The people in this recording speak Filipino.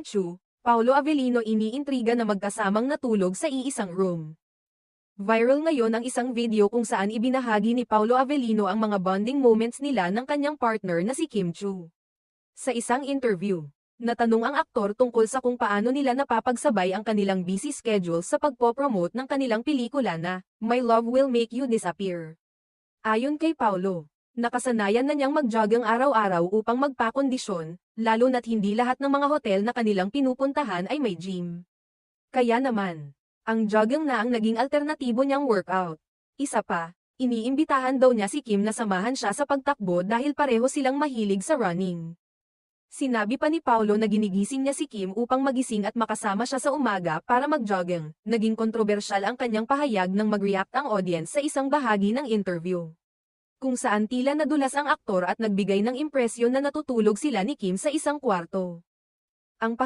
Kim Chu, Paolo Avellino iniintriga na magkasamang natulog sa iisang room. Viral ngayon ang isang video kung saan ibinahagi ni Paolo Avellino ang mga bonding moments nila ng kanyang partner na si Kim Chu. Sa isang interview, natanong ang aktor tungkol sa kung paano nila napapagsabay ang kanilang busy schedule sa pagpopromote ng kanilang pelikula na My Love Will Make You Disappear. Ayon kay Paolo, nakasanayan na niyang mag-jogging araw-araw upang magpakondisyon, lalo na't hindi lahat ng mga hotel na kanilang pinupuntahan ay may gym. Kaya naman, ang jogging na ang naging alternatibo niyang workout. Isa pa, iniimbitahan daw niya si Kim na samahan siya sa pagtakbo dahil pareho silang mahilig sa running. Sinabi pa ni Paolo na ginigising niya si Kim upang magising at makasama siya sa umaga para mag-jogging. Naging kontrobersyal ang kanyang pahayag nang mag-react ang audience sa isang bahagi ng interview, kung saan tila nadulas ang aktor at nagbigay ng impresyon na natutulog sila ni Kim sa isang kwarto. Ang